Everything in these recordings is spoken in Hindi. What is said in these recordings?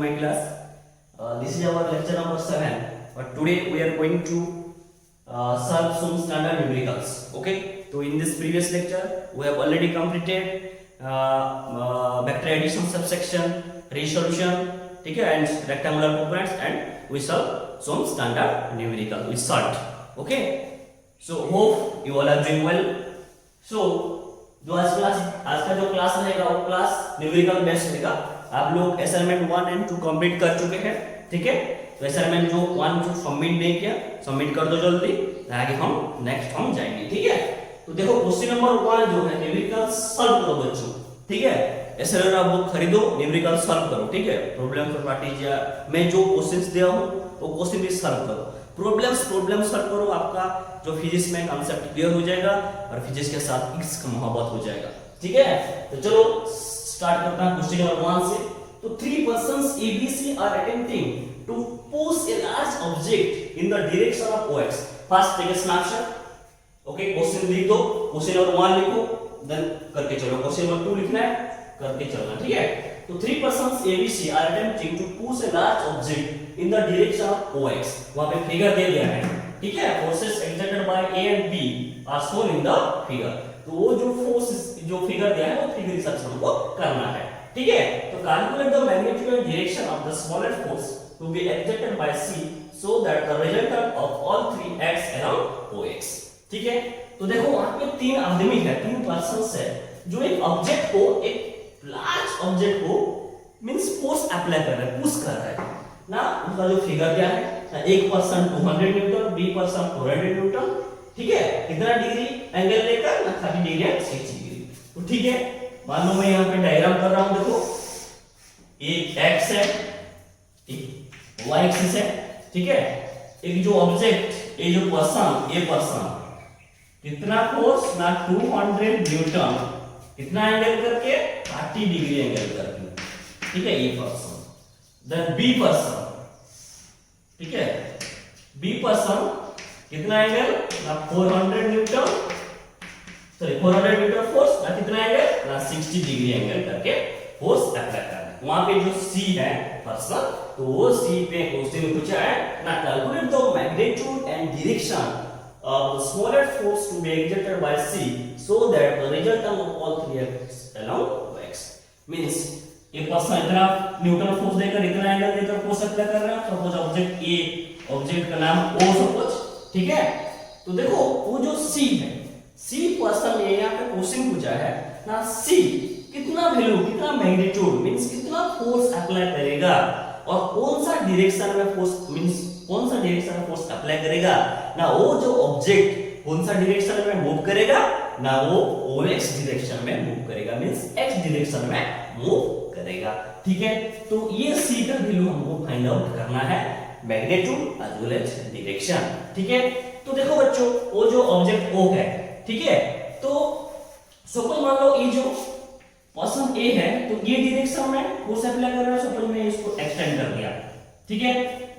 my class. This is our lecture number 7. But today we are going to solve some standard numericals. Okay. So in this previous lecture, we have already completed vector addition subsection, resolution, okay, and rectangular components, and we solve some standard numerical. We solved. Okay. So hope you all are doing well. So जो आज का जो क्लास रहेगा वो क्लास न्यूमेरिकल बेस्ड रहेगा। आप लोग असाइनमेंट 1 एंड 2 कंप्लीट कर चुके हैं, ठीक है। तो असाइनमेंट जो 1 जो सबमिट नहीं किया, सबमिट कर दो जल्दी, आगे हम नेक्स्ट हम जाएंगे, ठीक है। तो देखो क्वेश्चन नंबर 1 जो है न्यूमेरिकल सॉल्व करो बच्चों, ठीक है। असाइनमेंट आप बुक खरीदो, न्यूमेरिकल सॉल्व करो, ठीक है। प्रॉब्लम फॉर पार्टीज या मैं जो क्वेश्चंस दिया हूं वो क्वेश्चन भी सॉल्व करो। प्रॉब्लम सॉल्व करो, आपका जो फिजिक्स में कांसेप्ट क्लियर हो जाएगा और फिजिक्स के साथ इसका मोहब्बत हो जाएगा, ठीक है। तो चलो स्टार्ट करते हैं क्वेश्चन नंबर 1 से। तो 3 persons ABC are attempting to push a large object in the direction of OX. First take a snapshot. Okay, question लिख दो, क्वेश्चन नंबर 1 लिखो, देन करके चलो क्वेश्चन नंबर 2 लिखना है, करके चलना, ठीक है। तो 3 persons ABC are attempting to push a large object in the direction of OX. वहां पे फिगर दे दिया है, ठीक है। Forces exerted by A and B are shown in the figure. तो वो जो फोर्स जो फिगर दिया है वो फिगर हिसाब से हमको करना है, ठीक है। तो calculate the magnitude and direction of the smallest force to be exerted by C so that the resultant of all 3 acts around OX, ठीक है। तो देखो वहां पे 3 आदमी है, 3 पर्संस है जो एक ऑब्जेक्ट को, एक लार्ज ऑब्जेक्ट को मींस फोर्स अप्लाई कर रहे हैं, पुश कर रहे हैं ना। उनका जो फिगर दिया है, एक person 200 newton, B person 400 newton, ठीक है। कितना डिग्री एंगल लेकर ना 30 डिग्री एंड 60 डिग्री। तो ठीक है, मान लो मैं यहाँ पे डायग्राम कर रहा हूँ, देखो एक एक्स है, एक वाई एक्सिस है, ठीक है। एक जो ऑब्जेक्ट, ये जो पर्सन, ये पर्सन कितना फोर्स ना 200 न्यूटन, कितना एंगल करके 30 डिग्री एंगल करके, ठीक है, ये पर्सन। देन बी पर्सन, ठीक है, बी पर्सन कितना एंगल ना 400 न्यूटन, सॉरी 400 न्यूटन फोर्स ना कितना एंगल ना 60 डिग्री एंगल करके फोर्स अप्लाई करना है। वहां पे जो सी है पर्सन, तो वो सी पे क्वेश्चन पूछा है ना, calculate the magnitude and direction of the smallest force to be exerted by C so that the resultant of all 3 acts along X means एक पर्सन इतना न्यूटन फोर्स देकर इतना एंगल देकर फोर्स अप्लाई कर रहा है। सपोज ऑब्जेक्ट ए, ऑब्जेक्ट का नाम O सपोज, ठीक है। तो देखो वो जो C है, C पर्सन ने यहाँ पे क्वेश्चन पूछा है ना, C कितना वैल्यू, कितना मैग्नीट्यूड मींस कितना फोर्स अप्लाई करेगा और कौन सा डायरेक्शन में फोर्स मींस कौन सा डायरेक्शन में फोर्स अप्लाई करेगा ना, वो जो ऑब्जेक्ट कौन सा डायरेक्शन में मूव करेगा ना, वो OX डायरेक्शन में मूव करेगा मींस X डायरेक्शन में मूव करेगा, ठीक है। तो ये C का वैल्यू हमको फाइंड आउट करना है, magnitude as well as direction, ठीक है। तो देखो बच्चों, वो जो ऑब्जेक्ट O है, ठीक है। तो सपोज मान लो ये जो पर्सन A है, तो ये डायरेक्शन में फोर्स अप्लाई कर रहा है। सपोज मैं इसको एक्सटेंड कर दिया, ठीक है।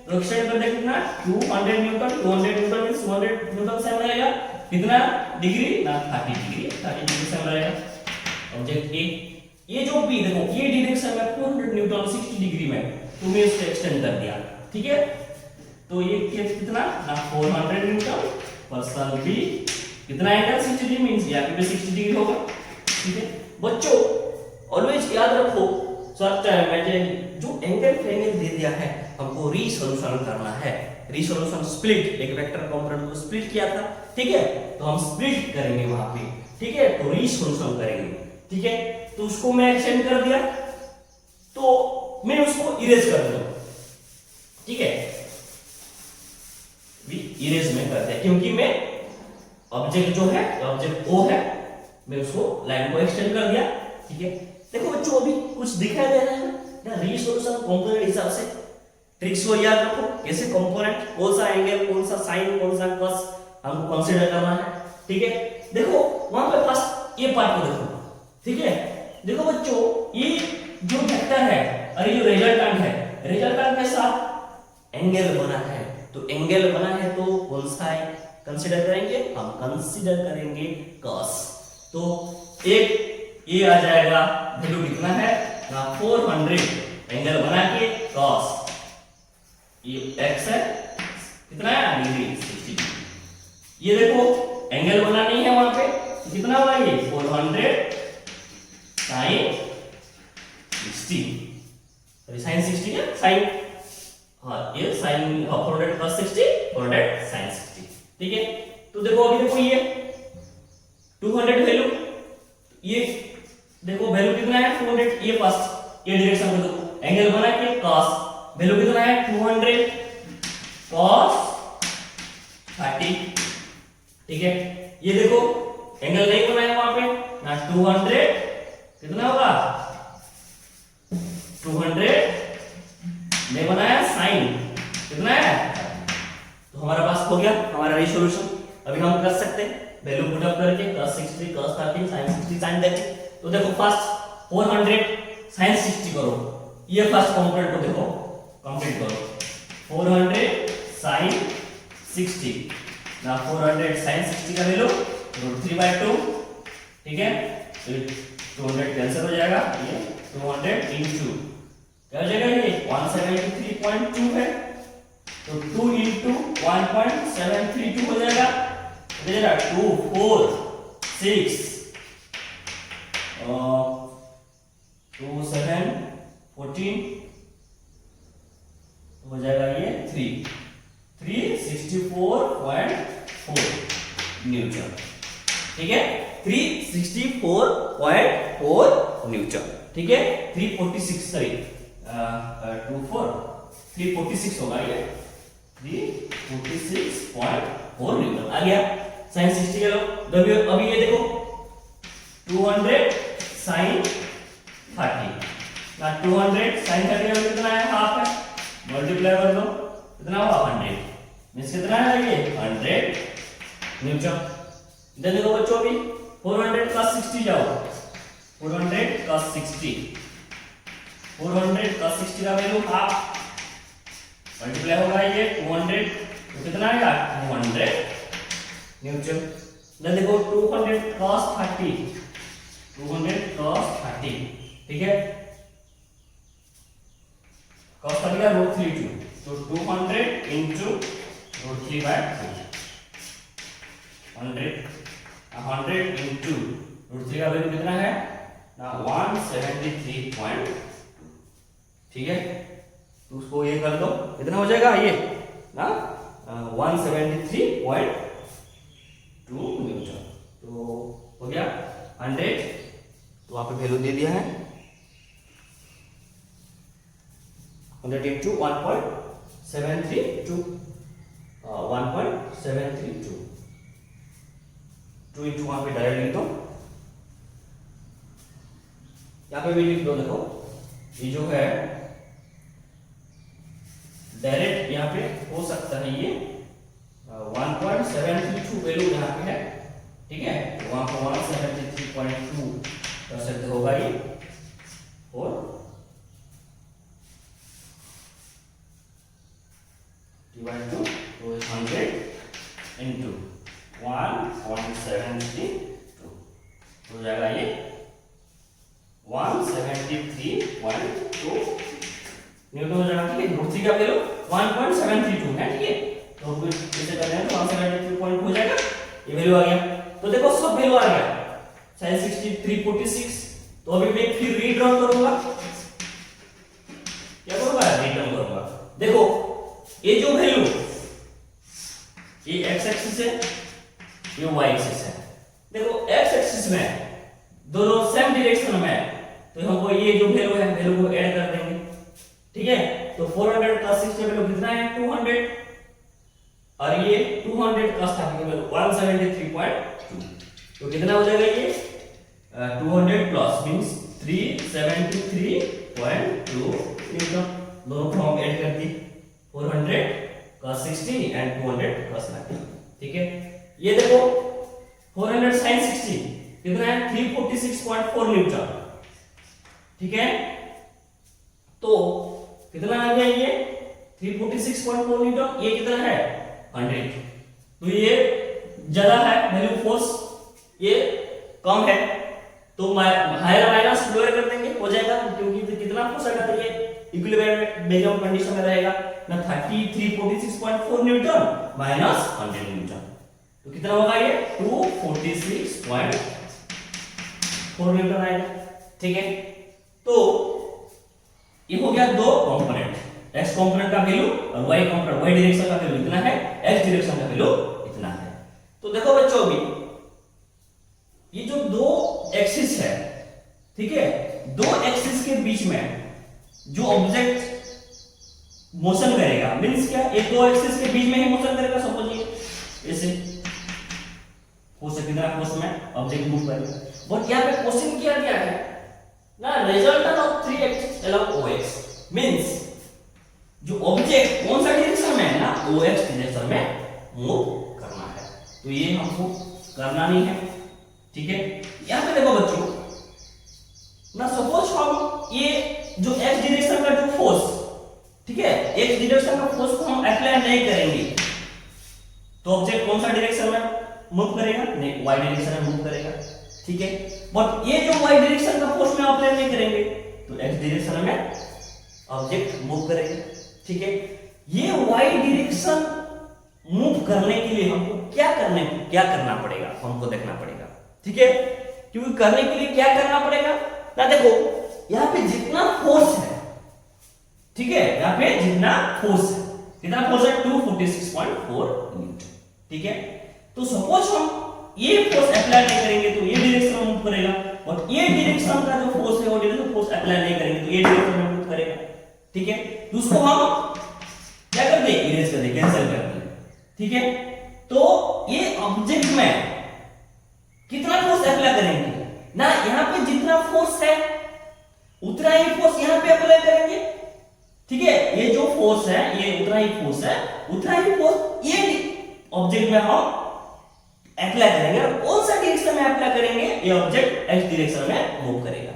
तो एक्सटेंड कर दे कितना 200 Newton, 200 Newton means 200 Newton same रहेगा, कितना डिग्री ना 30 डिग्री, 30 डिग्री सेम रहेगा ऑब्जेक्ट A। ये जो B देखो, ये डायरेक्शन में 400 न्यूटन 60 डिग्री में, तो मैं इसको एक्सटेंड कर दिया, ठीक है। तो ये कितना ना 400 न्यूटन पर्सन B कितना एंगल 60 डिग्री मींस यहाँ पे 60 डिग्री होगा, ठीक है। बच्चों ऑलवेज याद रखो, सर्च टाइम में जो एंगल दे दिया है हमको रीसोल्यूशन करना है। रीसोल्यूशन स्प्लिट, एक वेक्टर कंपोनेंट को स्प्लिट किया था, ठीक है। तो हम स्प्लिट करेंगे वहां पे, ठीक है। तो रीसोल्यूशन करेंगे, ठीक है। तो उसको मैं एक्सटेंड कर दिया, तो मैं उसको इरेज कर दूं, ठीक है। इरेज में कर दिया क्योंकि मैं ऑब्जेक्ट जो है, ऑब्जेक्ट O है, मैं उसको लाइन को एक्सटेंड कर दिया, ठीक है। देखो बच्चों अभी कुछ दिखाई दे रहा है ना, रीसोल्यूशन कंपोनेंट हिसाब से ट्रिक्स को याद रखो, कैसे कंपोनेंट, कौन सा एंगल, कौन सा साइन, कौन सा कॉस हमको कंसीडर करना है, ठीक है। देखो वहां पे फर्स्ट ये पार्ट को देखो, ठीक है। देखो बच्चों ये जो वेक्टर है और ये जो रिजल्टेंट है, रिजल्टेंट के साथ एंगल बना है, तो एंगल बना है तो कौन सा है कंसीडर करेंगे, हम कंसीडर करेंगे cos। तो एक ये आ जाएगा वैल्यू कितना है ना 400 एंगल बना के cos, ये x है कितना है डिग्री 60। ये देखो एंगल बना नहीं है वहां पे, तो कितना हुआ ये 400 sin 60, सॉरी sin 60 क्या sin, हाँ ये sin 400 cos 60 400 sin 60, ठीक है। तो देखो अभी देखो ये 200 वैल्यू, ये देखो वैल्यू कितना है 200, ये फर्स्ट ये डायरेक्शन में देखो एंगल बना के cos वैल्यू कितना है 200 cos 30, ठीक है। ये देखो एंगल नहीं बनाया वहां पे ना, 200 कितना होगा 200 नहीं बनाया साइन कितना है, तो हमारा पास हो गया हमारा रेसोल्यूशन। अभी हम कर सकते हैं वैल्यू पुट अप करके cos 60 cos 30 sin 60 sin 30। तो देखो फर्स्ट 400 sin 60 करो, ये फर्स्ट कंपोनेंट को देखो कंप्लीट करो 400 sin 60 ना 400 sin 60 का वैल्यू √3/2, ठीक है। तो 200 कैंसिल हो जाएगा, ये 200 इनटू क्या हो जाएगा ये 173.2 है, तो 2 इनटू 1.732 हो जाएगा, 2 4 6 2 7 14 हो जाएगा ये 364.4 न्यूटन, ठीक है 364.4 न्यूटन, ठीक है 346 सॉरी 346 होगा ये 346.4 न्यूटन आ गया sin 60 के लो। अभी ये देखो 200 sin 30 ना 200 sin 30 का कितना है हाफ है, मल्टीप्लाई कर दो कितना हुआ 100, मींस कितना है ये 100 न्यूटन। इधर देखो बच्चों भी 400 cos 60 जाओ 400 cos 60 का वैल्यू हाफ मल्टीप्लाई होगा ये 200 तो कितना आएगा 200 न्यूटन। इधर देखो 200 cos 30 ठीक है cos 30 का √32, तो 200 into √3/2 100 into √3 का वैल्यू कितना है ना 173.2, ठीक है। तो उसको ये कर दो कितना हो जाएगा ये ना 173.2 न्यूटन, तो हो गया 100, तो वहां पे वैल्यू दे दिया है 100 into 1.732 2 into वहां पे डायरेक्ट लिख दो, यहाँ पे भी लिख दो। देखो ये जो है डायरेक्ट यहाँ पे हो सकता है ये 1.732 वैल्यू यहाँ पे है, ठीक है। तो वहां पर 173.2 कर सकते होगा ये, और डिवाइड टू 100 into 1.732 हो जाएगा ये 173.2 न्यूटन हो जाएगा, ठीक है। √3 का वैल्यू 1.732 है, ठीक है। तो इसे करते हैं तो 173 हो जाएगा, ये वैल्यू आ गया। तो देखो सब वैल्यू आ गया sin 60 346, तो अभी मैं फिर रीड्रॉ करूंगा, क्या करूंगा रीड्रॉ करूंगा। देखो ये जो वैल्यू ये x एक्सिस है ये y एक्सिस है, देखो x एक्सिस में दोनों सेम डायरेक्शन में है, तो हमको ये जो वैल्यू है वैल्यू को ऐड कर देंगे, ठीक है। तो 400 cos 60 वैल्यू कितना है 200, और ये 200 cos 30 वैल्यू 173.2, तो कितना हो जाएगा ये 200 प्लस मींस 373.2 न्यूटन, दोनों को हम ऐड कर दिए 400 cos 60 एंड 200 cos 30, ठीक है। ये देखो 400 sin 60 कितना है 346.4 न्यूटन, ठीक है। तो कितना आ गया ये 346.4 न्यूटन, ये कितना है 100, तो ये ज्यादा है वैल्यू फोर्स, ये कम है, तो हायर माइनस लोअर कर देंगे हो जाएगा, क्योंकि कितना फोर्स आएगा तो ये इक्विलिब्रियम कंडीशन में रहेगा ना 3346.4 न्यूटन माइनस 100 न्यूटन, तो कितना होगा ये 246.4 न्यूटन आएगा। ठीक है, तो ये हो गया दो कंपोनेंट, x कंपोनेंट का वैल्यू और y कंपोनेंट y डायरेक्शन का वैल्यू इतना है, x डायरेक्शन का वैल्यू इतना है। तो देखो बच्चों भी ये जो दो एक्सिस है, ठीक है, दो एक्सिस के बीच में जो ऑब्जेक्ट मोशन करेगा मींस क्या, एक दो एक्सिस के बीच में ही मोशन करेगा। सपोज ये ऐसे हो सकता कितना फोर्स में ऑब्जेक्ट मूव करेगा, बट यहां पे क्वेश्चन क्या दिया है ना, resultant of three axis along OX means जो ऑब्जेक्ट कौन सा डायरेक्शन में है ना, OX डायरेक्शन में मूव करना है, तो ये हमको करना नहीं है। ठीक है, यहां पे देखो बच्चों ना, सपोज हम ये जो x डायरेक्शन का जो फोर्स, ठीक है, x डायरेक्शन का फोर्स को हम अप्लाई नहीं करेंगे तो ऑब्जेक्ट कौन सा डायरेक्शन में मूव करेगा, नहीं y डायरेक्शन में मूव करेगा। ठीक है, बट ये जो y डायरेक्शन का फोर्स में अप्लाई नहीं करेंगे तो x डायरेक्शन में ऑब्जेक्ट मूव करेगा। ठीक है, ये y डायरेक्शन मूव करने के लिए हमको क्या करना पड़ेगा, हमको देखना पड़ेगा। ठीक है, क्योंकि करने के लिए क्या करना पड़ेगा ना, देखो यहां पे जितना फोर्स है, ठीक है, यहां पे जितना फोर्स है, कितना फोर्स है 246.4 न्यूटन। ठीक है, तो सपोज हम ये फोर्स अप्लाई नहीं करेंगे तो ये डायरेक्शन में मूव करेगा, और ये डायरेक्शन का जो फोर्स है वो डायरेक्शन फोर्स अप्लाई नहीं करेंगे तो ये डायरेक्शन में मूव करेगा। ठीक है, तो उसको हम क्या कर दे, इरेज कर दे, कैंसिल कर दे। ठीक है, तो ये ऑब्जेक्ट में कितना फोर्स अप्लाई करेंगे ना, यहां पे जितना फोर्स है उतना ही फोर्स यहां पे अप्लाई करेंगे। ठीक है, ये जो फोर्स है ये उतना ही फोर्स है, उतना ही फोर्स ये ऑब्जेक्ट में हम अप्लाई करेंगे, और कौन सा डायरेक्शन में अप्लाई करेंगे, ये ऑब्जेक्ट x डायरेक्शन में मूव करेगा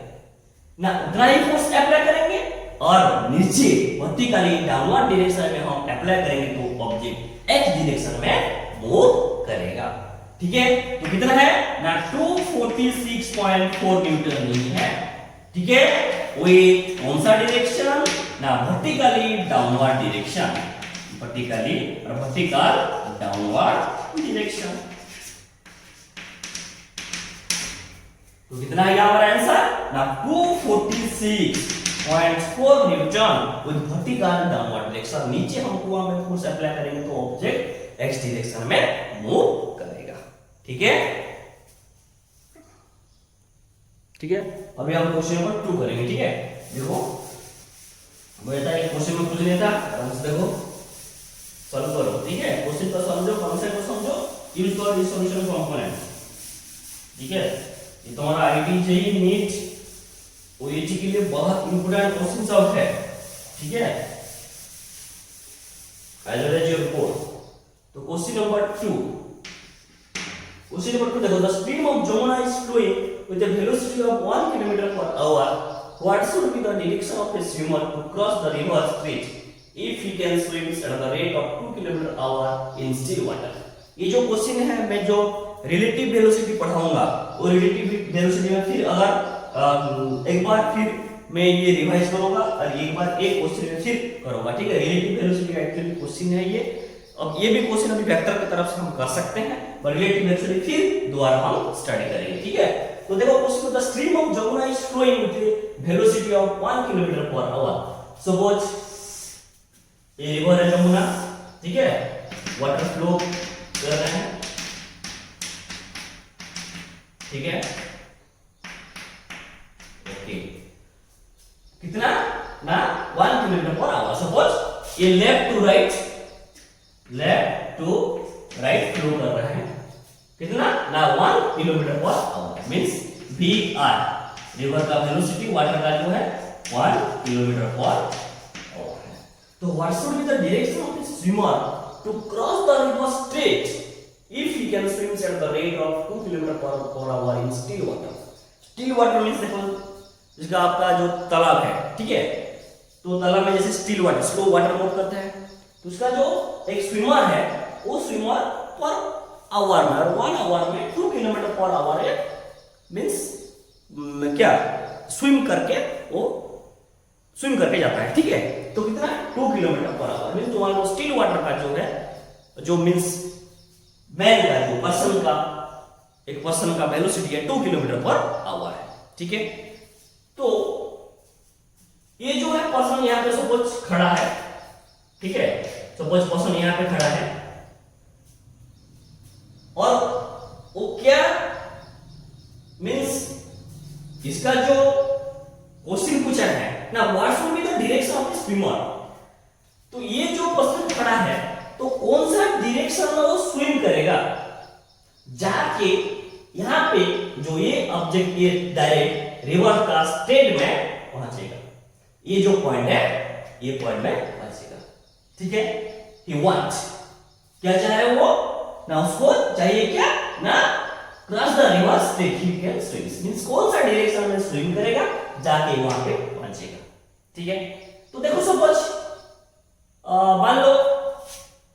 ना, उतना ही फोर्स अप्लाई करेंगे, और नीचे वर्टिकली डाउनवर्ड डायरेक्शन में हम अप्लाई करेंगे तो ऑब्जेक्ट x डायरेक्शन में मूव करेगा। ठीक है, तो कितना है ना 246.4 न्यूटन नहीं है। ठीक है, वो कौन सा डायरेक्शन ना, वर्टिकली डाउनवर्ड डायरेक्शन, वर्टिकली और वर्टिकल डाउनवर्ड डायरेक्शन। तो कितना है हमारा आंसर ना 246.4 Newton with vertical downward direction. नीचे हम कुआं में फोर्स अप्लाई करेंगे तो ऑब्जेक्ट x डायरेक्शन में मूव करेगा। ठीक है, ठीक है, अभी हम क्वेश्चन नंबर 2 करेंगे। ठीक है, देखो बेटा एक क्वेश्चन में कुछ नहीं था, देखो सॉल्व करो। ठीक है, क्वेश्चन को समझो, कॉन्सेप्ट को समझो, यूज करो दिस सॉल्यूशन कंपोनेंट। ठीक है, ये तुम्हारा आईटी जेईई नीट ओएटी के लिए बहुत इंपॉर्टेंट क्वेश्चन सब है। ठीक है, as well as your report. तो क्वेश्चन नंबर 2, क्वेश्चन नंबर 2 देखो, the stream of Jamuna is flowing with a velocity of 1 km per hour. What should be the direction of a swimmer to cross the river stretch if he can swim at the rate of 2 km per hour in still water? ये जो क्वेश्चन है, मैं जो रिलेटिव वेलोसिटी पढ़ाऊंगा वो रिलेटिव वेलोसिटी में फिर अगर एक बार फिर मैं ये रिवाइज करूंगा और एक बार एक क्वेश्चन में फिर करूंगा। ठीक है, रिलेटिव वेलोसिटी का एक्चुअली क्वेश्चन है ये। अब ये भी क्वेश्चन अभी वेक्टर की तरफ से हम कर सकते हैं, पर रिलेटिव वेलोसिटी फिर दोबारा हम स्टडी करेंगे। ठीक है, तो देखो question, the stream of Jamuna is flowing with velocity of 1 kilometre per hour. Suppose ये रिवर है जमुना, ठीक है, वाटर फ्लो कर रहे हैं। ठीक है, ओके, कितना ना 1 किलोमीटर पर आवर। सपोज ये लेफ्ट टू राइट फ्लो कर रहे हैं, कितना ना 1 kilometre per hour means VR, river का वेलोसिटी वाटर का जो है 1 किलोमीटर पर आवर है। तो what should be the direction of the swimmer to cross the river straight if he can swim at the rate of 2 km per hour in still water? Still water means देखो इसका आपका जो तालाब है, ठीक है, तो तालाब में जैसे still water, slow water move करते हैं, तो उसका जो एक स्विमर है वो स्विमर पर आवर में, और 1 आवर में 2 किलोमीटर पर आवर है मींस क्या स्विम करके वो स्विम करके जाता है, ठीक है। तो कितना 2 किलोमीटर पर आवर मींस तुम्हारा स्टिल वाटर का जो है, जो मींस मैन का जो पर्सन का, एक पर्सन का वेलोसिटी है 2 किलोमीटर पर आवर है, ठीक है। तो ये जो है पर्सन यहां पे सपोज खड़ा है, ठीक है, सपोज पर्सन यहां पे खड़ा है और वो क्या मींस इसका जो क्वेश्चन पूछा है ना, what should be the direction of the swimmer. तो ये जो पर्सन खड़ा है तो कौन सा डायरेक्शन में वो स्विम करेगा, जाके यहां पे जो ये ऑब्जेक्ट ये डायरेक्ट रिवर का स्ट्रेट में पहुंचेगा। ये जो पॉइंट है ये पॉइंट में पहुंचेगा, ठीक है। ही वांट्स क्या चाह रहे वो ना, उसको चाहिए क्या ना, cross the river straight he can swim means कौन सा डायरेक्शन में स्विम करेगा जाके वहां पे पहुंचेगा, ठीक है। तो देखो सपोज मान लो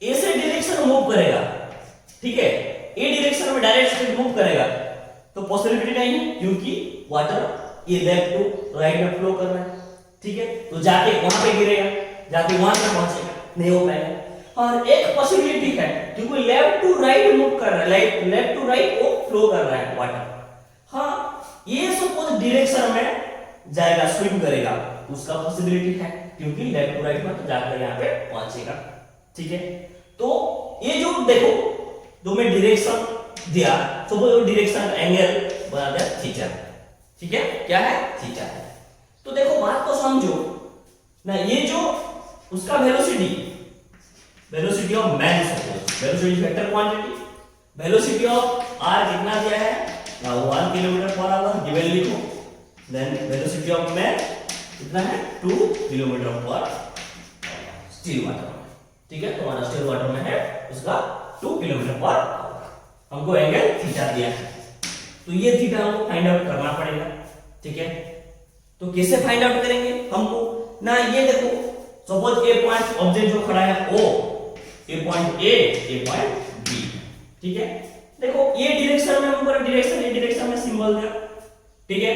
ए से डायरेक्शन मूव करेगा, ठीक है, ए डायरेक्शन में डायरेक्ट स्पीड मूव करेगा तो पॉसिबिलिटी नहीं है क्योंकि वाटर ये लेफ्ट टू राइट में फ्लो कर रहा है, ठीक है। तो जाके वहां पे गिरेगा, जाके वहां पे पहुंचेगा, नहीं हो पाएगा। और एक पॉसिबिलिटी है क्योंकि लेफ्ट टू राइट मूव कर रहा है, लेफ्ट टू राइट वो फ्लो कर रहा है वाटर। हाँ, ये सपोज डायरेक्शन में जाएगा, स्विम करेगा, उसका पॉसिबिलिटी है क्योंकि लेफ्ट टू राइट में तो जाकर यहां पे पहुंचेगा, ठीक है। तो ये जो देखो जो मैं डायरेक्शन दिया, सपोज वो डायरेक्शन एंगल बना दिया थीटा, ठीक है, क्या है थीटा है। तो देखो बात को समझो ना, ये जो उसका velocity of man, suppose velocity vector quantity, velocity of R कितना दिया है ना 1 किलोमीटर पर आवर गिवन लिखो, देन वेलोसिटी ऑफ मैन कितना है 2 किलोमीटर पर स्टिल वाटर में, ठीक है। तुम्हारा स्टिल वाटर में है उसका 2 किलोमीटर पर आवर, हमको एंगल थीटा दिया है, तो ये थीटा हमको फाइंड आउट करना पड़ेगा, ठीक है। तो कैसे फाइंड आउट करेंगे हमको ना, ये देखो सपोज ए पॉइंट ऑब्जेक्ट जो खड़ा है ओ, ए पॉइंट ए पॉइंट बी, ठीक है। देखो ये डायरेक्शन में हमको डायरेक्शन, ये डायरेक्शन में सिंबल दिया, ठीक है,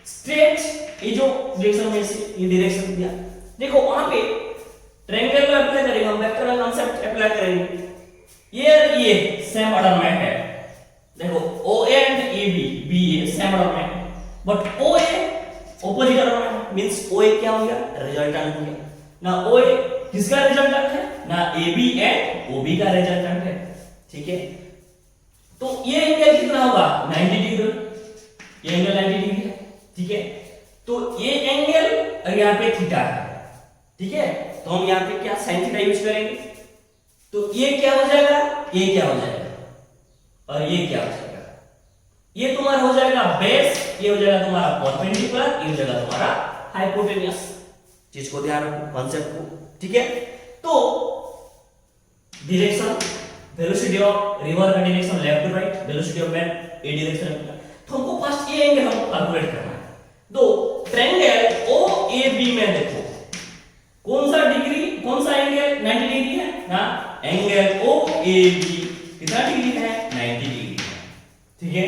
स्ट्रेट ये जो डायरेक्शन में ये डायरेक्शन दिया। देखो वहां पे ट्रायंगल में अप्लाई करेंगे हम, वेक्टर का कांसेप्ट अप्लाई करेंगे, ये सेम ऑर्डर में है, देखो O and A B same order में है, but O A opposite order में मींस ओ ए क्या हो गया रिजल्टेंट हो गया ना, ओ ए किसका रिजल्टेंट है ना, A B and O B का रिजल्टेंट है, ठीक है। तो ये एंगल कितना होगा 90 डिग्री, ये एंगल 90 डिग्री है, ठीक है। तो ये एंगल और यहाँ पे थीटा है, ठीक है, तो हम यहाँ पे क्या sin थीटा यूज करेंगे, तो ये क्या हो जाएगा, ये क्या हो जाएगा और ये क्या हो जाएगा, ये तुम्हारा हो जाएगा बेस, ये हो जाएगा तुम्हारा परपेंडिकुलर, ये हो जाएगा तुम्हारा हाइपोटेन्यूस। चीज को ध्यान रखो, कांसेप्ट को, ठीक है। तो डायरेक्शन, वेलोसिटी ऑफ रिवर का direction left to right, velocity of man a direction, तो हमको फर्स्ट ये एंगल हमको कैलकुलेट करना है। दो ट्रायंगल ओ ए बी में देखो कौन सा डिग्री, कौन सा एंगल 90 डिग्री है ना, एंगल ओ ए बी कितना डिग्री है 90 डिग्री है, ठीक है,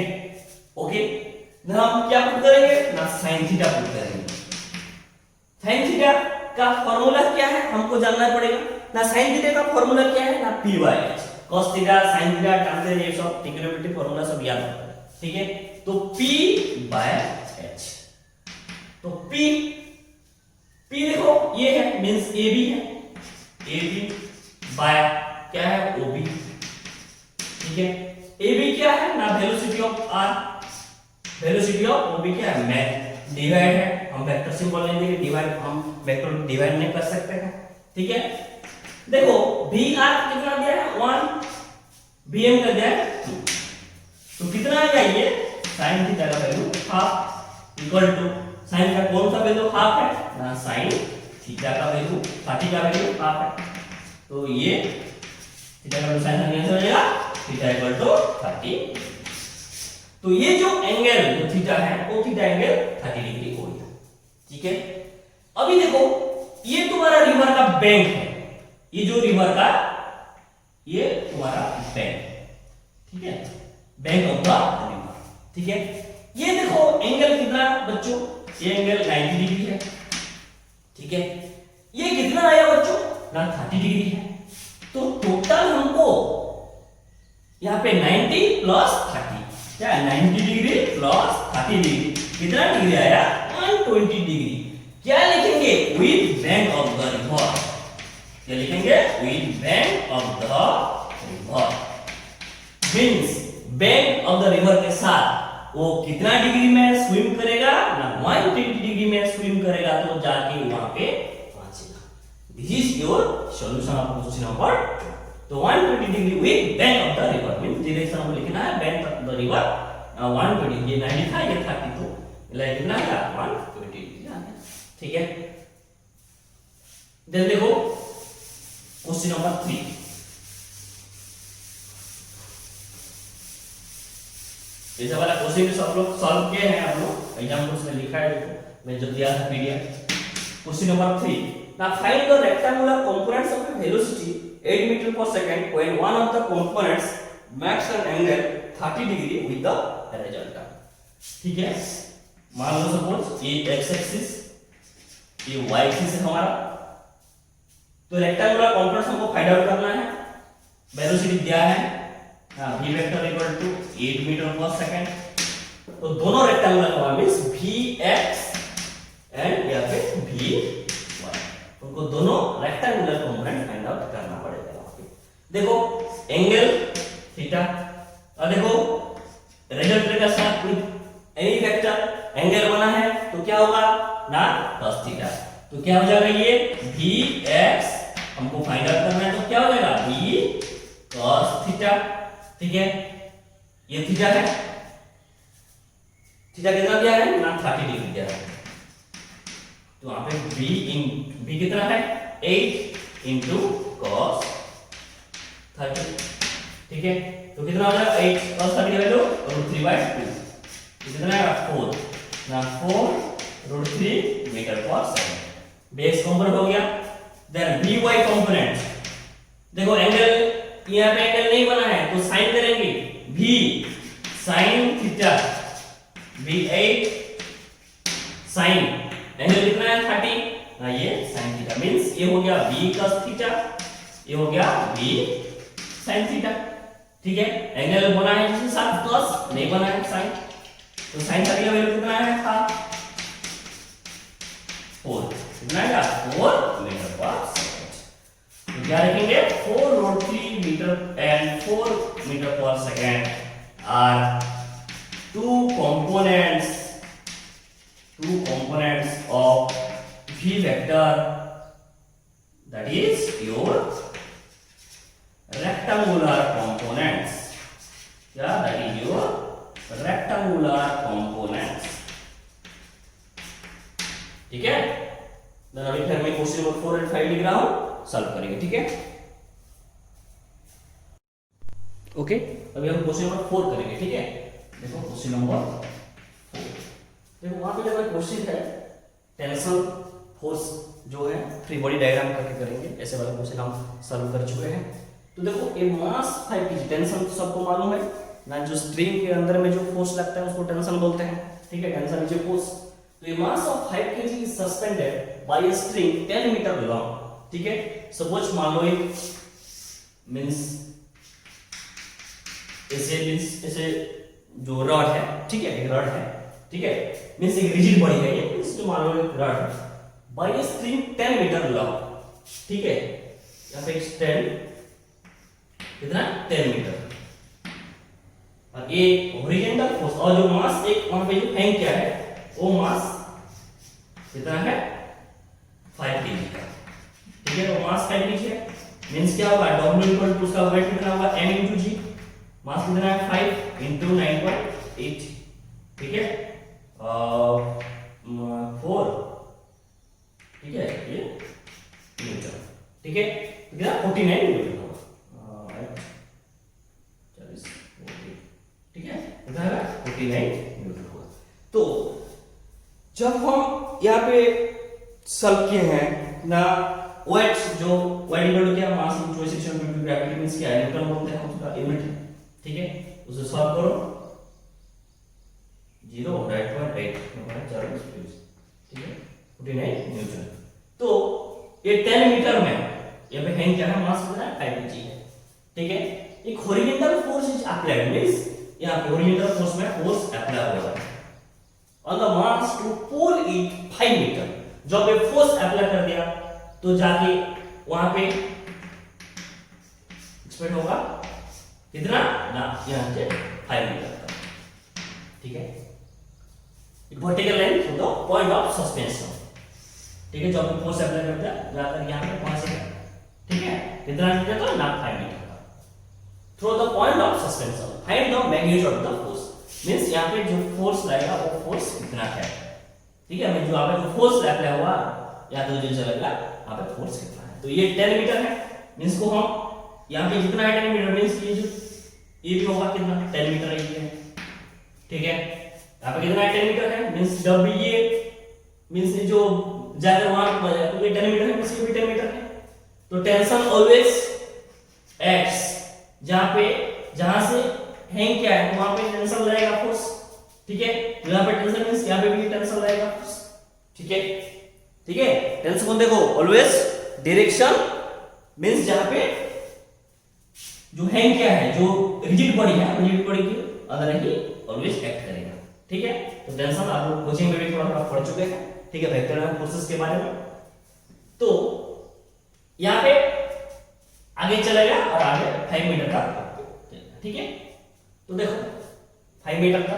ओके। ना हम क्या पुट करेंगे ना sin थीटा पुट करेंगे। sin थीटा का फार्मूला क्या है हमको जानना पड़ेगा ना, sin थीटा का फार्मूला क्या है ना p/h, cos theta sin theta translate ये सब ट्रिग्नोमेट्री फार्मूला सब याद रखना, ठीक है। तो p/h, तो p देखो ये है मींस ab है, ab बाय क्या है ob, ठीक है। ab क्या है ना velocity of r, velocity of ob क्या है मैन, डिवाइड है, हम वेक्टर सिंबल नहीं देंगे, डिवाइड हम वेक्टर डिवाइड नहीं कर सकते हैं, ठीक है। देखो vr कितना दिया है 1, vm का दिया है 2, तो कितना आएगा ये sin थीटा का value half equal to sin का कौन सा वैल्यू हाफ है ना, sin थीटा का वैल्यू 30 का वैल्यू हाफ है, तो ये थीटा का वैल्यू sin का कैंसिल हो जाएगा, थीटा इक्वल टू 30। तो ये जो एंगल जो थीटा है वो थीटा एंगल 30 डिग्री हो गया, ठीक है। अभी देखो ये तुम्हारा रिवर का बैंक है, ये जो रिवर का ये तुम्हारा बैंक, ठीक है, बैंक ऑफ द रिवर, ठीक है। ये देखो एंगल कितना बच्चों, ये एंगल 90 डिग्री है, ठीक है, ये कितना आया बच्चों ना 30 डिग्री है। तो टोटल हमको यहाँ पे 90 प्लस 30 क्या है 90 डिग्री प्लस 30 डिग्री कितना डिग्री आया 120 डिग्री। क्या लिखेंगे with bank of the river, क्या लिखेंगे with bank of the river means bank of the river के साथ वो कितना डिग्री में स्विम करेगा ना 120 डिग्री में स्विम करेगा तो जाके वहां पे पहुंचेगा। This is your solution of question number 2। तो 120 degree with bank of the river means direction हमको लिखना है बैंक ऑफ द रिवर 120 ये 90 था ये 30 तो लाइक कितना है 120 डिग्री आ गया। ठीक है, देन देखो क्वेश्चन नंबर 3। जैसे वाला क्वेश्चन भी सब लोग सॉल्व किए हैं आप लोग एग्जाम कोर्स में लिखा है, देखो मैं जो दिया था PDF. Question number 3 now find the rectangular components of a velocity 8 meter per second when one of the components makes an angle 30 degree with the resultant। ठीक है, मान लो सपोज ये x एक्सिस ये y एक्सिस है हमारा, तो रेक्टेंगुलर कंपोनेंट्स हमको फाइंड आउट करना है। वेलोसिटी दिया है v vector equal to 8 metre per second, तो दोनों रेक्टेंगुलर का मींस vx एंड या फिर vy उनको दोनों रेक्टेंगुलर कंपोनेंट फाइंड आउट करना पड़ेगा। वहां पे देखो एंगल थीटा और देखो रिजल्ट के साथ कोई एनी वेक्टर एंगल बना है तो क्या होगा ना cos थीटा, तो क्या हो जाएगा ये vx हमको फाइंड आउट करना है तो क्या हो जाएगा v cos थीटा। ठीक है, ये थीटा है, थीटा कितना दिया है ना 30 डिग्री दिया है, तो वहां पे v कितना है 8 into cos 30। ठीक है, तो कितना हो जाएगा 8 cos 30 की वैल्यू √3/2 कितना है 4 ना 4√3 metre per second. Base component हो गया। देन vy कंपोनेंट देखो एंगल यहाँ पे एंगल नहीं बना है तो साइन करेंगे v sin theta v8 sin angle कितना है 30 ना ये sin थीटा मींस ये हो गया v cos थीटा ये हो गया v sin थीटा। ठीक है, एंगल बना है जिसके साथ प्लस नहीं बना है sin, तो sin 30 का वैल्यू कितना है था 4 कितना आएगा 4 मीटर पर सेकंड। तो क्या रखेंगे 4√3 metre and 4 metre per second are two components of v vector that is your rectangular components, yeah that is your rectangular components। ठीक है, then अभी फिर मैं क्वेश्चन नंबर 4 और 5 लिख रहा हूं सॉल्व करेंगे। ठीक है, ओके अभी हम क्वेश्चन नंबर 4 करेंगे। ठीक है, देखो क्वेश्चन नंबर 4 देखो वहां पे जो क्वेश्चन है टेंशन फोर्स जो है फ्री बॉडी डायग्राम करके करेंगे, ऐसे वाला क्वेश्चन हम सॉल्व कर चुके हैं। तो देखो ये मास 5 kg टेंशन तो सबको मालूम है ना, जो स्ट्रिंग के अंदर में जो फोर्स लगता है उसको टेंशन बोलते हैं। ठीक है, टेंशन इज ए फोर्स। तो ये mass of 5 kg is suspended by a string 10 metre long. ठीक है, सपोज मान लो एक मींस ऐसे जो रॉड है, ठीक है एक रॉड है, ठीक है मींस एक रिजिड बॉडी है ये, इसको मान लो एक रॉड है by a string 10 metre long. ठीक है, यहां पे 10 कितना 10 मीटर और ये हॉरिजॉन्टल फोर्स और जो मास एक वहां पे जो हैंग किया है वो मास कितना है 5 kg का। ठीक है, तो मास 5 kg है मींस क्या होगा W इक्वल टू उसका वेट कितना होगा m into g, मास कितना है 5 into 9.8। ठीक है 4 ठीक है ये न्यूटन। ठीक है, कितना 49 न्यूटन होगा 40 ठीक है कितना है 49 न्यूटन होगा। तो जब हम यहाँ पे सॉल्व किए हैं ना वेट जो वेट इक्वल क्या mass into section into gravity means क्या है न्यूटन बोलते हैं उसका यूनिट है। ठीक है, उसे सॉल्व करो 0.8 ठीक है 49 न्यूटन। तो ये 10 मीटर में यहाँ पे हैंग क्या है, मास कितना है 5 kg है, ठीक है। एक horizontal force is applied means यहाँ पे हॉरिजॉन्टल फोर्स में फोर्स अप्लाई हुआ है on the mass to pull it 5 metre. जब ये फोर्स अप्लाई कर दिया तो जाके वहां पे एक्सपेक्ट होगा कितना ना, यहाँ से 5 मीटर का, ठीक है। Vertical line to the point of suspension, ठीक है। जब फोर्स अप्लाई करते हैं जाकर यहाँ पे पहुंच गया, ठीक है। कितना मीटर का ना 5 मीटर का। Through the point of suspension find the magnitude of the force, means यहाँ पे जो फोर्स लगेगा वो फोर्स कितना है, ठीक है। मैं जो यहाँ पे जो फोर्स अप्लाई हुआ या तो जो चलेगा यहाँ पे फोर्स कितना है, तो ये 10 मीटर है, मींस को हम यहाँ पे जितना है 10 मीटर मींस ये जो ये भी होगा कितना 10 मीटर है, ठीक है। यहाँ पे कितना है 10 मीटर है, मींस जब भी ये मींस जो जाकर वहां तो ये 10 मीटर है, मींस ये भी 10 मीटर है। तो टेंशन ऑलवेज एक्ट्स, जहां से हैंग क्या है वहां पे टेंशन लगेगा फोर्स, ठीक है। यहाँ पे टेंशन मींस यहाँ पे भी टेंशन लगेगा फोर्स, ठीक है, ठीक है। टेंशन को देखो ऑलवेज डायरेक्शन मींस जहां पे जो हैंग क्या है, जो रिजिड बॉडी है, रिजिड बॉडी के अंदर ही ऑलवेज एक्ट करेगा, ठीक है। तो टेंशन आप लोग कोचिंग में भी थोड़ा थोड़ा पढ़ चुके हैं, ठीक है, वेक्टर फोर्सेस के बारे में। तो यहाँ पे आगे चलेगा और आगे 5 मीटर का, ठीक है। तो देखो 5 मीटर का,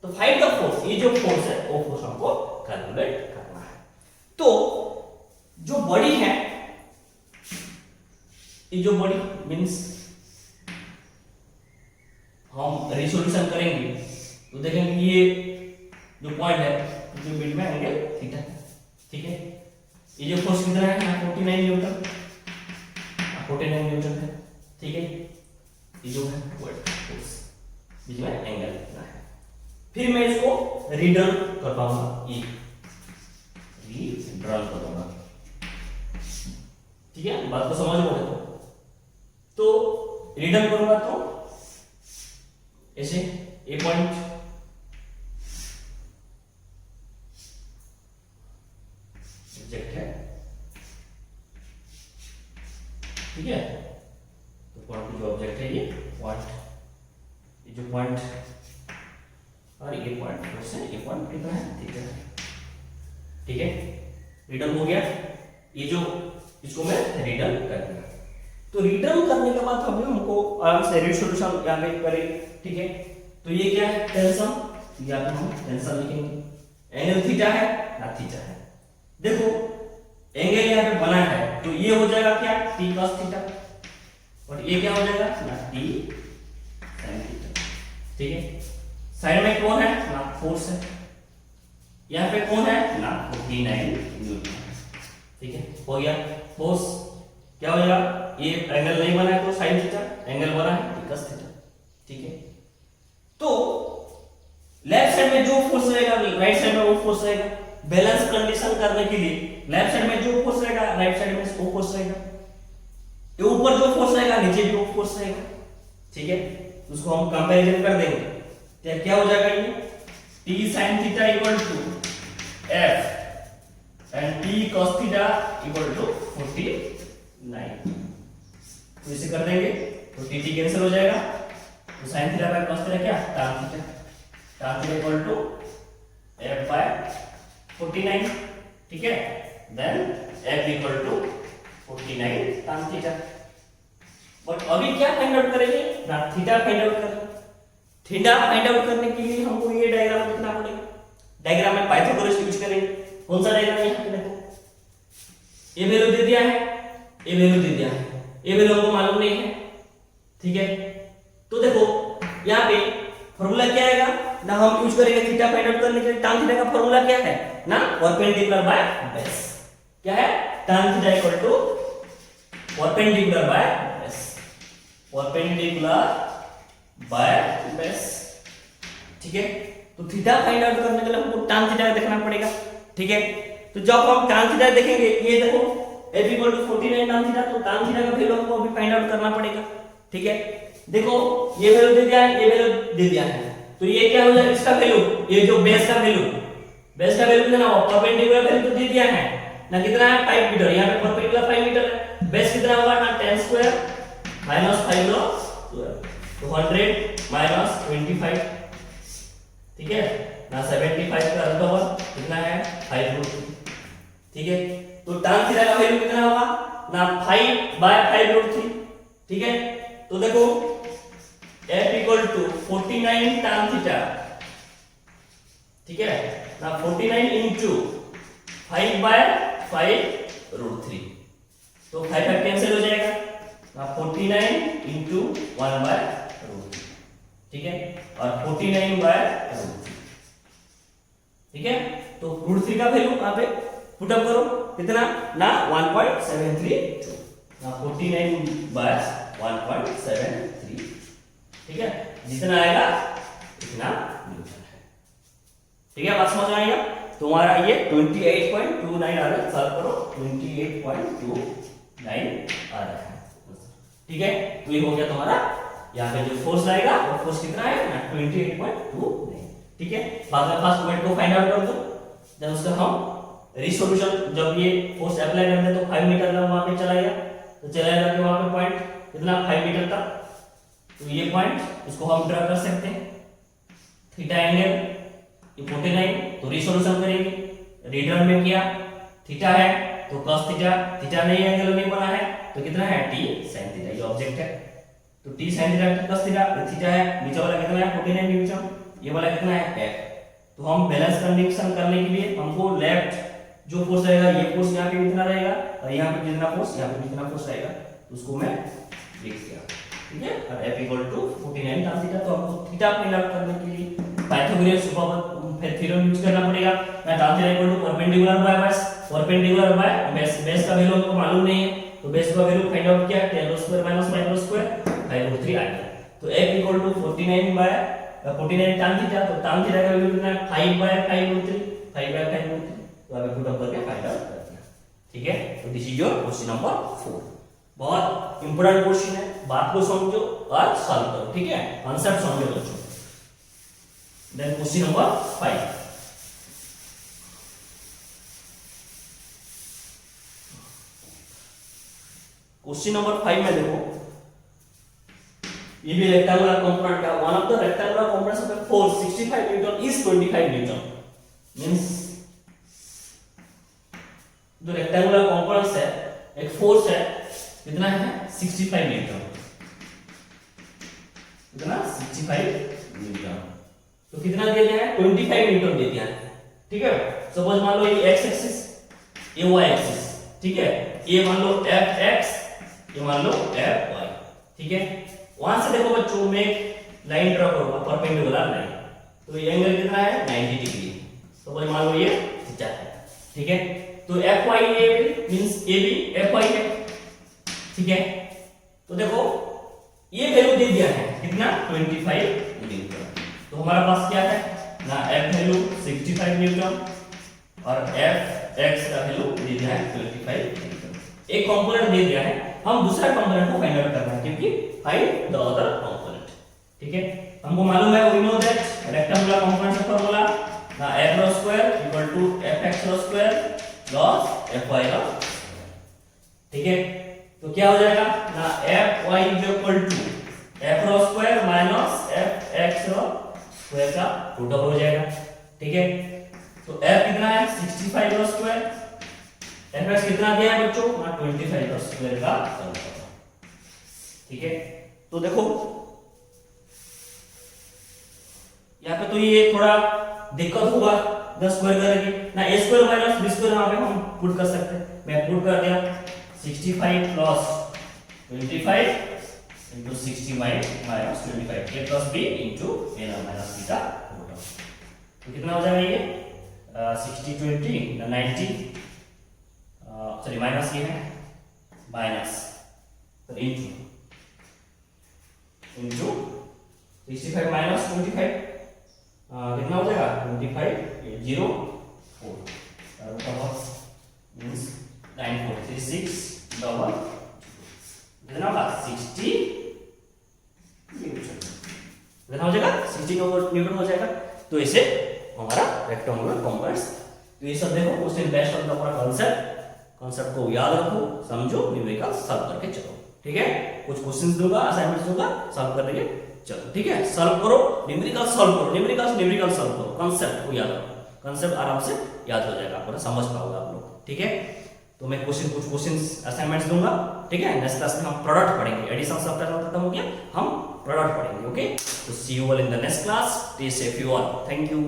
तो फाइंड द फोर्स, ये जो फोर्स है वो फोर्स हमको कैलकुलेट करना है। तो जो बॉडी है, ये जो बॉडी मींस हम रिसोल्यूशन करेंगे तो देखेंगे ये जो पॉइंट है जो बीच में एंगल थीटा है, ठीक है। ये जो फोर्स कितना है 49 न्यूटन, 49 न्यूटन है, ठीक है। ये जो है फोर्स बीच में एंगल कितना है, फिर मैं इसको रीड्रॉ कर पाऊंगा, ये रीड्रॉ कर दूंगा, ठीक है। बात को समझ लो, तो रीड्रॉ करूंगा तो ऐसे ए पॉइंट ऑब्जेक्ट है, ठीक है। तो पॉइंट जो ऑब्जेक्ट है ये पॉइंट, ये जो पॉइंट और ये पॉइंट फोर्स है, ये पॉइंट कितना है थीटा है, ठीक है। रिटर्न हो गया, ये जो इसको मैं रिटर्न कर दिया। तो रिटर्न करने के बाद हमको आराम से रिसोल्यूशन यहाँ पे करेंगे, ठीक है। तो ये क्या है टेंशन, या तो हम टेंशन लिखेंगे, एंगल थीटा है ना थीटा है। देखो एंगल यहाँ पे बना है तो ये हो जाएगा क्या t cos थीटा, और ये क्या हो जाएगा ना t sin थीटा, ठीक है। साइड में कौन है ना फोर्स है, यहाँ पे कौन है ना 49 न्यूटन, ठीक है। हो गया फोर्स क्या हो जाएगा, ये एंगल नहीं बना है तो sin थीटा, एंगल बना है t cos थीटा, ठीक है। तो लेफ्ट साइड में जो फोर्स रहेगा राइट साइड में वो फोर्स रहेगा, बैलेंस कंडीशन करने के लिए लेफ्ट साइड में जो फोर्स रहेगा राइट साइड में वो फोर्स रहेगा, ये ऊपर जो फोर्स रहेगा नीचे भी वो फोर्स रहेगा, ठीक है। उसको हम कंपैरिजन कर देंगे तो क्या हो जाएगा, ये t sin theta equal to f and t cos theta equal to 49। तो इसे कर देंगे तो t t कैंसिल हो जाएगा, तो sin theta by cos theta क्या tan theta, tan theta equal to f by 49, ठीक है। Then f equal to 49 tan theta. But अभी क्या फाइंड आउट करेंगे ना थीटा फाइंड आउट करेंगे। थीटा फाइंड आउट करने के लिए हमको ये डायग्राम लिखना पड़ेगा, डायग्राम में पाइथागोरस यूज करेंगे। कौन सा डायग्राम है यहाँ पे देखो, ये वैल्यू दे दिया है, ये वैल्यू दे दिया है, ये वैल्यू हमको मालूम नहीं है, ठीक है। तो देखो यहाँ पे फॉर्मूला क्या आएगा ना, हम यूज करेंगे थीटा फाइंड आउट करने के लिए। tan थीटा का फॉर्मूला क्या है ना, परपेंडिकुलर बाय बेस। क्या है tan theta equal to perpendicular by base, perpendicular by base, ठीक है। तो थीटा फाइंड आउट करने के लिए हमको tan थीटा देखना पड़ेगा, ठीक है। तो जब हम tan थीटा देखेंगे, ये देखो f equal to 49 tan theta, तो tan थीटा का वैल्यू हमको अभी फाइंड आउट करना पड़ेगा, ठीक है। देखो ये वैल्यू दे दिया है, ये वैल्यू दे दिया है, तो ये क्या हो जाएगा इसका वैल्यू, ये जो बेस का वैल्यू, बेस का वैल्यू कितना हो, परपेंडिकुलर वैल्यू तो दे दिया है ना कितना है 5 मीटर, यहाँ पे परपेंडिकुलर 5 मीटर है, बेस कितना होगा ना 10 स्क्वायर माइनस 5 लो स्क्वायर, तो 100 माइनस 25, ठीक है ना 75 का रूट ओवर कितना है 5√3, ठीक है। तो tan थीटा का वैल्यू कितना होगा ना 5/5√3, ठीक है। तो देखो f equal to 49 tan theta, ठीक है ना 49 इंटू 5/5√3, तो 5 कैंसिल हो जाएगा ना 49 इंटू 1/√3, ठीक है, और 49/√3, ठीक है। तो √3 का वैल्यू यहाँ पे पुट अप करो कितना ना 1.732 ना 49/1.73, ठीक है, जितना आएगा इतना न्यूटन है, ठीक है। बात समझ में आएगा। तुम्हारा ये 28.29 आ रहा है, सॉल्व करो 28.29 आ रहा है, ठीक है। तो ये हो गया तुम्हारा, यहाँ पे जो फोर्स आएगा वो फोर्स कितना है ना 28.29, ठीक है। बाद में फर्स्ट पॉइंट को फाइंड आउट कर दो, जब उसका हम रिसोल्यूशन जब ये फोर्स अप्लाई करते हैं तो 5 मीटर तक वहां पे चलाएगा, तो चलाएगा कि वहां पे पॉइंट कितना 5 मीटर तक, तो ये पॉइंट इसको हम ड्रा कर सकते हैं, थीटा एंगल ये 49, तो रिसोल्यूशन करेंगे, रेडियन में किया थीटा है तो cos थीटा, थीटा नहीं एंगल नहीं बना है तो कितना है t sin थीटा, ये ऑब्जेक्ट है, तो t sin theta cos theta, theta है नीचे वाला कितना है 49 न्यूटन, ये वाला कितना है f। तो हम बैलेंस कंडीशन करने के लिए हमको लेफ्ट जो फोर्स रहेगा ये फोर्स यहाँ पे कितना रहेगा और यहाँ पे कितना फोर्स, यहाँ पे कितना फोर्स रहेगा, तो उसको मैं लिख दिया, ठीक है। और f equal to 49 tan theta, तो हमको थीटा फाइंड आउट करने के लिए पाइथागोरस फिर थ्योरम यूज करना पड़ेगा ना, tan theta equal to perpendicular by base, perpendicular by base, base का वैल्यू हमको मालूम नहीं है, तो बेस का वैल्यू फाइंड आउट किया 10² माइनस 5² 5/3 आ गया, तो f equal to 49 tan theta, तो tan थीटा का वैल्यू कितना है 5/5√3, 5/5√3, तो अभी पुट अप करके फाइंड आउट कर दिया, ठीक है। तो this is your question number 4, बहुत इंपॉर्टेंट क्वेश्चन है, बात को समझो और सॉल्व करो, ठीक है, कॉन्सेप्ट समझो बच्चों। Then question number 5, question number 5 में देखो ये भी रेक्टेंगुलर कंपोनेंट का, one of the rectangular components of a force 65 newton is 25 newton, means जो रेक्टेंगुलर कंपोनेंट्स है एक फोर्स है कितना है 65 न्यूटन, कितना 65 न्यूटन, तो कितना दिया गया है 25 न्यूटन दे दिया है, ठीक है। सपोज मान लो ये x एक्सिस ये y एक्सिस, ठीक है, ये मान लो fx ये मान लो fy, ठीक है। वहां से देखो बच्चों मैं लाइन ड्रा करूंगा परपेंडिकुलर लाइन, तो ये एंगल कितना है 90 डिग्री, तो भाई मान लो ये थीटा है, ठीक है। तो fy ये मींस ये भी fy है, ठीक है। तो देखो ये वैल्यू दे दिया है कितना 25 न्यूटन, तो हमारा पास क्या है ना f वैल्यू 65 न्यूटन और fx का वैल्यू दे दिया है 25 न्यूटन, एक कंपोनेंट दे दिया है, हम दूसरा कंपोनेंट को फाइंड आउट करना है क्योंकि फाइंड द अदर कंपोनेंट, ठीक है। हमको मालूम है we know that rectangular component का फार्मूला ना f² equal to fx² plus fy, ठीक है। तो क्या हो जाएगा ना fy equal to f² minus fx² का रूट ओवर हो जाएगा, ठीक है। तो f कितना है 65² fx कितना दिया है बच्चों ना 25² का, ठीक है। तो देखो यहाँ पे तो ये थोड़ा दिक्कत होगा 10 स्क्वायर करके ना, a² माइनस b² यहाँ पे हम पुट कर सकते हैं, मैं पुट कर दिया 65 plus 25 into 65 minus 25 a plus b into a minus beta, तो कितना हो जाएगा ये 60 20 90, सॉरी माइनस ये है माइनस तो इंटू 65 माइनस 25 कितना हो जाएगा 25 0 4 मींस 9436 डबल कितना होगा 60 कितना हो जाएगा 60 न्यूटन हो जाएगा। तो इसे हमारा रेक्टेंगुलर कंपोनेंट्स, तो ये सब देखो question based on the concept concept को याद रखो, समझो, न्यूमेरिकल सॉल्व करके चलो। ठीक है, कुछ क्वेश्चंस दूंगा, असाइनमेंट्स दूंगा, सॉल्व करने के चलो। ठीक है, सॉल्व करो, न्यूमेरिकल सॉल्व करो, न्यूमेरिकल सॉल्व करो, कॉन्सेप्ट को याद रखो, कॉन्सेप्ट आराम से याद हो जाएगा, आपको समझ पाओगे आप लोग। ठीक है, तो मैं कुछ क्वेश्चंस असाइनमेंट्स दूंगा। ठीक है, नेक्स्ट क्लास में हम प्रोडक्ट पढ़ेंगे, एडिशन सब्ट्रैक्शन खत्म हो गया, हम प्रोडक्ट पढ़ेंगे। ओके, तो see you all in the next class, stay safe you all, thank you.